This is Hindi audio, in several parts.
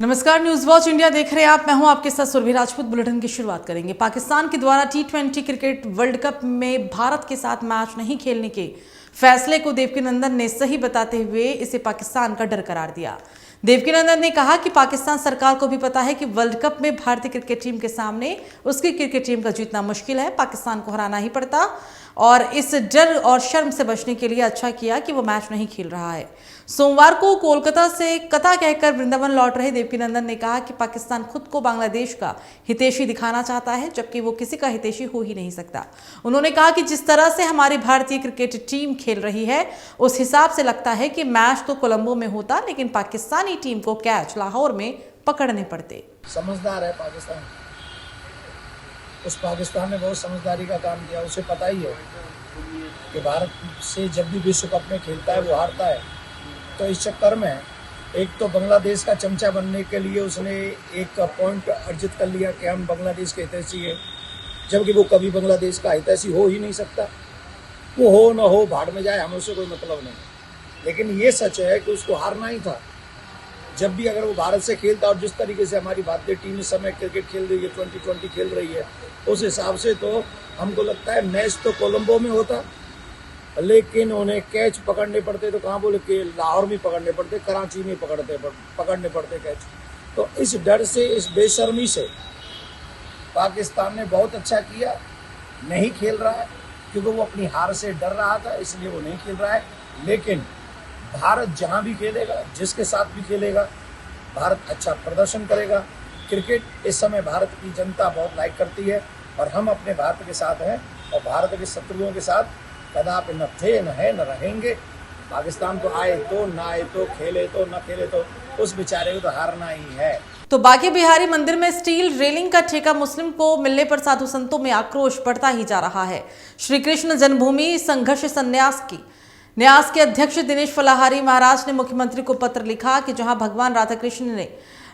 नमस्कार, न्यूज वॉच इंडिया देख रहे हैं आप। मैं हूं आपके साथ सुरभि राजपूत। बुलेटिन की शुरुआत करेंगे। पाकिस्तान के द्वारा टी20 क्रिकेट वर्ल्ड कप में भारत के साथ मैच नहीं खेलने के फैसले को देवकीनंदन ने सही बताते हुए इसे पाकिस्तान का डर करार दिया। देवकीनंदन ने कहा कि पाकिस्तान सरकार को भी पता है कि वर्ल्ड कप में भारतीय क्रिकेट टीम के सामने उसकी क्रिकेट टीम का जीतना मुश्किल है, पाकिस्तान को हराना ही पड़ता, और इस डर और शर्म से बचने के लिए अच्छा किया कि वो मैच नहीं खेल रहा है। सोमवार को कोलकाता से कथा कहकर वृंदावन लौट रहे देवकीनंदन ने कहा कि पाकिस्तान खुद को बांग्लादेश का हितैषी दिखाना चाहता है, जबकि वो किसी का हितैषी हो ही नहीं सकता। उन्होंने कहा कि जिस तरह से हमारी भारतीय क्रिकेट टीम खेल रही है, उस हिसाब से लगता है कि मैच तो कोलंबो में होता, लेकिन पाकिस्तानी टीम को कैच लाहौर में पकड़ने पड़ते। समझदार है पाकिस्तान। उस पाकिस्तान ने बहुत समझदारी का काम किया। उसे पता ही है कि भारत से जब भी विश्व कप में खेलता है वो हारता है। तो इस चक्कर में एक तो बांग्लादेश का चमचा बनने के लिए उसने एक पॉइंट अर्जित कर लिया कि हम बांग्लादेश के हितैषी हैं, जबकि वो कभी बांग्लादेश का हितैषी हो ही नहीं सकता। वो हो न हो, भाड़ में जाए, हमें उससे कोई मतलब नहीं। लेकिन ये सच है कि उसको हारना ही था। जब भी अगर वो भारत से खेलता, और जिस तरीके से हमारी भारतीय टीम इस समय क्रिकेट खेल रही है, 2020 खेल रही है, उस हिसाब से तो हमको लगता है मैच तो कोलंबो में होता, लेकिन उन्हें कैच पकड़ने पड़ते तो कहाँ बोले कि लाहौर में पकड़ने पड़ते, कराची में पकड़ने पड़ते कैच। तो इस डर से, इस बेशर्मी से पाकिस्तान ने बहुत अच्छा किया, नहीं खेल रहा है क्योंकि वो अपनी हार से डर रहा था, इसलिए वो नहीं खेल रहा है। लेकिन भारत जहां भी खेलेगा, जिसके साथ भी खेलेगा, भारत अच्छा प्रदर्शन करेगा। क्रिकेट इस समय भारत की जनता बहुत लाइक करती है और हम अपने भारत के साथ हैं और भारत के शत्रुओं के साथ कदापि न थे, न है, न रहेंगे। पाकिस्तान को आए तो, ना आए तो, खेले तो, न खेले तो, उस बेचारे को तो हारना ही है। तो बांके बिहारी मंदिर में स्टील रेलिंग का ठेका मुस्लिम को मिलने पर साधु संतों में आक्रोश बढ़ता ही जा रहा है। श्री कृष्ण जन्मभूमि संघर्ष न्यास के अध्यक्ष दिनेश फलाहारी महाराज ने मुख्यमंत्री को पत्र लिखा कि जहां भगवान राधा कृष्ण ने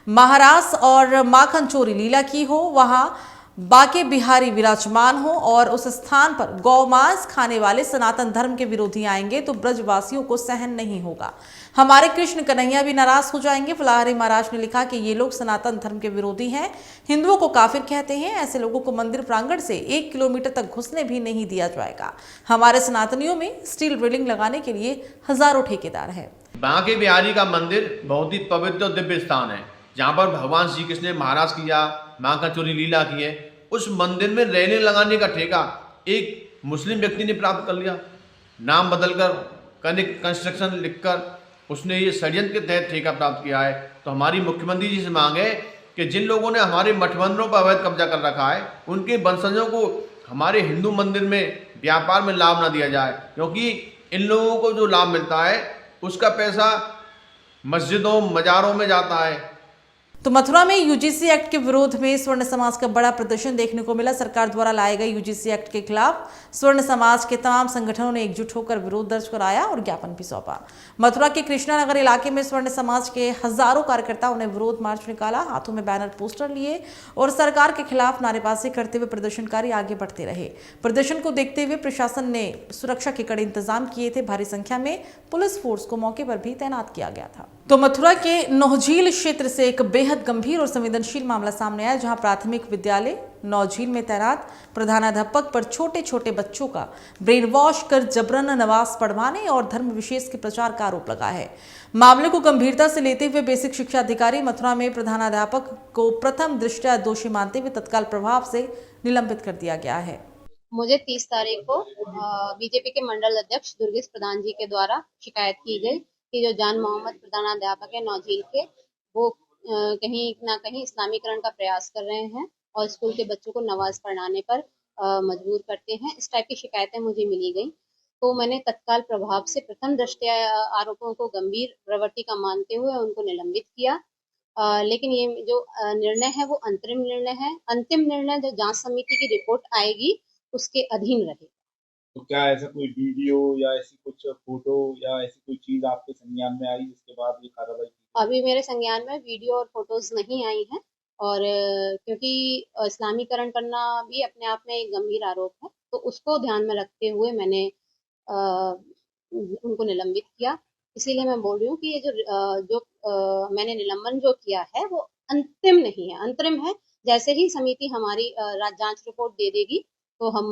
महारास और माखन चोरी लीला की हो, वहां बांके बिहारी विराजमान हो और उस स्थान पर गौमांस खाने वाले सनातन धर्म के विरोधी आएंगे तो ब्रजवासियों को सहन नहीं होगा। हमारे कृष्ण कन्हैया भी नाराज हो जाएंगे। फलाहारी महाराज ने लिखा कि ये लोग सनातन धर्म के विरोधी हैं, हिंदुओं को काफिर कहते हैं। ऐसे लोगों को मंदिर प्रांगण से 1 किलोमीटर तक घुसने भी नहीं दिया जाएगा। हमारे सनातनियों में स्टील रेलिंग लगाने के लिए हजारों ठेकेदार हैं। बांके बिहारी का मंदिर बहुत ही पवित्र और दिव्य स्थान है, जहाँ पर भगवान श्री कृष्ण ने महाराज किया, माँ का चोरी लीला की है। उस मंदिर में रेलिंग लगाने का ठेका एक मुस्लिम व्यक्ति ने प्राप्त कर लिया। नाम बदलकर कनिक कंस्ट्रक्शन लिखकर उसने ये षड्यंत्र के तहत ठेका प्राप्त किया है। तो हमारी मुख्यमंत्री जी से मांग है कि जिन लोगों ने हमारे मठ मंदिरों पर अवैध कब्जा कर रखा है, उनके वंशजों को हमारे हिंदू मंदिर में व्यापार में लाभ ना दिया जाए, क्योंकि इन लोगों को जो लाभ मिलता है उसका पैसा मस्जिदों मजारों में जाता है। तो मथुरा में यूजीसी एक्ट के विरोध में स्वर्ण समाज का बड़ा प्रदर्शन देखने को मिला। सरकार द्वारा लाए गए यूजीसी एक्ट के खिलाफ स्वर्ण समाज के तमाम संगठनों ने एकजुट होकर विरोध दर्ज कराया और ज्ञापन भी सौंपा। मथुरा के कृष्णा नगर इलाके में स्वर्ण समाज के हजारों कार्यकर्ताओं ने विरोध मार्च निकाला, हाथों में बैनर पोस्टर लिए और सरकार के खिलाफ नारेबाजी करते हुए प्रदर्शनकारी आगे बढ़ते रहे। प्रदर्शन को देखते हुए प्रशासन ने सुरक्षा के कड़े इंतजाम किए थे। भारी संख्या में पुलिस फोर्स को मौके पर भी तैनात किया गया था। तो मथुरा के नौझील क्षेत्र से एक बेहद गंभीर और संवेदनशील मामला सामने आया, जहां प्राथमिक विद्यालय नौझील में तैनात प्रधानाध्यापक पर छोटे छोटे बच्चों का ब्रेन वॉश कर जबरन नमाज पढ़वाने और धर्म विशेष के प्रचार का आरोप लगा है। मामले को गंभीरता से लेते हुए बेसिक शिक्षा अधिकारी मथुरा में प्रधानाध्यापक को प्रथम दृष्टया दोषी मानते हुए तत्काल प्रभाव से निलंबित कर दिया गया है। मुझे 30 तारीख को बीजेपी के मंडल अध्यक्ष दुर्गेश प्रधान जी के द्वारा शिकायत की गई कि जो जान मोहम्मद प्रधानाध्यापक है नौझील के, वो कहीं ना कहीं इस्लामीकरण का प्रयास कर रहे हैं और स्कूल के बच्चों को नमाज पढ़ाने पर मजबूर करते हैं। इस टाइप की शिकायतें मुझे मिली गई, तो मैंने तत्काल प्रभाव से प्रथम दृष्टया आरोपों को गंभीर प्रवृत्ति का मानते हुए उनको निलंबित किया। लेकिन ये जो निर्णय है वो अंतरिम निर्णय है। अंतिम निर्णय जो जांच समिति की रिपोर्ट आएगी उसके अधीन रहेगा। तो क्या ऐसा कोई वीडियो या ऐसी कुछ फोटो या ऐसी कोई चीज आपके संज्ञान में आई जिसके बाद ये कार्रवाई की? अभी मेरे संज्ञान में वीडियो और फोटोज नहीं आई हैं, और क्योंकि इस्लामीकरण करना भी अपने आप में एक गंभीर आरोप है, तो उसको ध्यान में रखते हुए मैंने उनको निलंबित किया। इसीलिए मैं बोल रही हूँ कि ये जो मैंने निलंबन जो किया है वो अंतिम नहीं है, अंतरिम है। जैसे ही समिति हमारी जांच रिपोर्ट दे देगी तो हम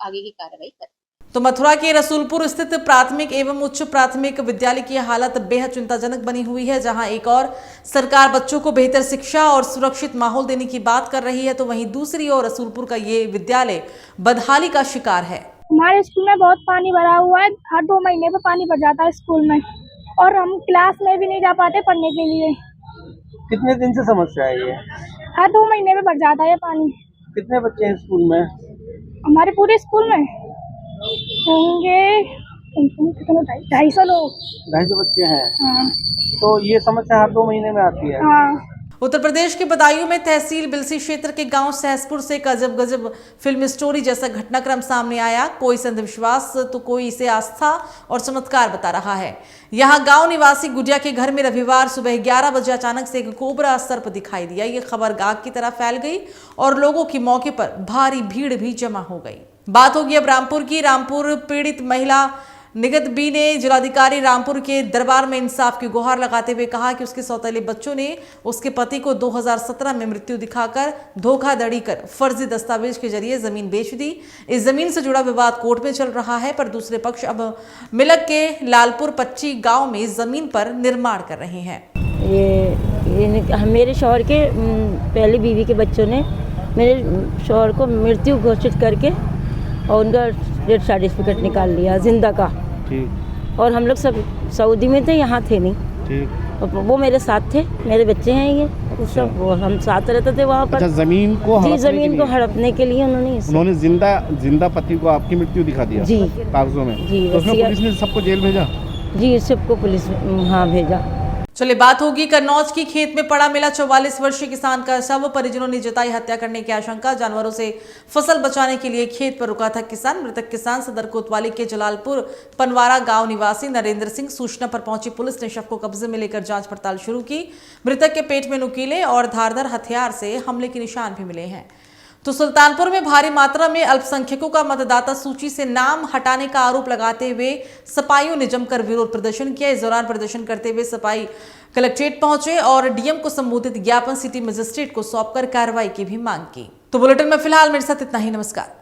आगे की कार्रवाई करेंगे। तो मथुरा के रसूलपुर स्थित प्राथमिक एवं उच्च प्राथमिक विद्यालय की हालत बेहद चिंताजनक बनी हुई है। जहां एक और सरकार बच्चों को बेहतर शिक्षा और सुरक्षित माहौल देने की बात कर रही है, तो वहीं दूसरी ओर रसूलपुर का ये विद्यालय बदहाली का शिकार है। हमारे स्कूल में बहुत पानी भरा हुआ है, हर 2 महीने पे पानी भर जाता है स्कूल में, और हम क्लास में भी नहीं जा पाते पढ़ने के लिए। कितने दिन से समस्या है ये? हर 2 महीने में भर जाता है ये पानी। कितने बच्चे हैं स्कूल में? हमारे पूरे स्कूल में होंगे 250 लोग। 250 बच्चे हैं। हाँ। तो ये समस्या हर 2 महीने में आती है? हाँ। उत्तर प्रदेश के बदायूं में तहसील बिलसी क्षेत्र के गांव सहसपुर से एक अजब गजब फिल्म स्टोरी जैसा घटनाक्रम सामने आया। कोई इसे अंधविश्वास तो कोई इसे आस्था और चमत्कार बता रहा है। यहां गांव निवासी गुडिया के घर में रविवार सुबह 11 बजे अचानक से एक कोबरा सर्प दिखाई दिया। ये खबर आग की तरह फैल गई और लोगों की मौके पर भारी भीड़ भी जमा हो गई। बात होगी अब रामपुर की। रामपुर पीड़ित महिला निगत बी ने जिलाधिकारी रामपुर के दरबार में इंसाफ की गुहार लगाते हुए कहा कि उसके सौतेले बच्चों ने उसके पति को 2017 में मृत्यु दिखाकर धोखाधड़ी कर फर्जी दस्तावेज के जरिए जमीन बेच दी। इस जमीन से जुड़ा विवाद कोर्ट में चल रहा है, पर दूसरे पक्ष अब मिलक के लालपुर 25 गांव में जमीन पर निर्माण कर रहे हैं। ये मेरे शौहर के पहली बीवी के बच्चों ने मेरे शौहर को मृत्यु घोषित करके और उनका डेथ सर्टिफिकेट निकाल लिया जिंदा का। ठीक। और हम लोग सब सऊदी में थे, यहाँ थे नहीं। ठीक। और वो मेरे साथ थे, मेरे बच्चे हैं ये सब, वो हम साथ रहते थे वहाँ पर। अच्छा, जमीन को जी, जमीन को हड़पने के लिए उन्होंने जिंदा पति को आपकी मृत्यु दिखा दिया जी कागजों में। जी। तो उसमें पुलिस ने सबको जेल भेजा? जी, सबको पुलिस हाँ भेजा। चलिए बात होगी कन्नौज की। खेत में पड़ा मिला 44 वर्षीय किसान का शव। परिजनों ने जताई हत्या करने की आशंका। जानवरों से फसल बचाने के लिए खेत पर रुका था किसान। मृतक किसान सदर कोतवाली के जलालपुर पनवारा गांव निवासी नरेंद्र सिंह। सूचना पर पहुंची पुलिस ने शव को कब्जे में लेकर जांच पड़ताल शुरू की। मृतक के पेट में नुकीले और धारदार हथियार से हमले के निशान भी मिले हैं। तो सुल्तानपुर में भारी मात्रा में अल्पसंख्यकों का मतदाता सूची से नाम हटाने का आरोप लगाते हुए सपाइयों ने जमकर विरोध प्रदर्शन किया। इस दौरान प्रदर्शन करते हुए सपाई कलेक्ट्रेट पहुंचे और डीएम को संबोधित ज्ञापन सिटी मजिस्ट्रेट को सौंपकर कार्रवाई की भी मांग की। तो बुलेटिन में फिलहाल मेरे साथ इतना ही। नमस्कार।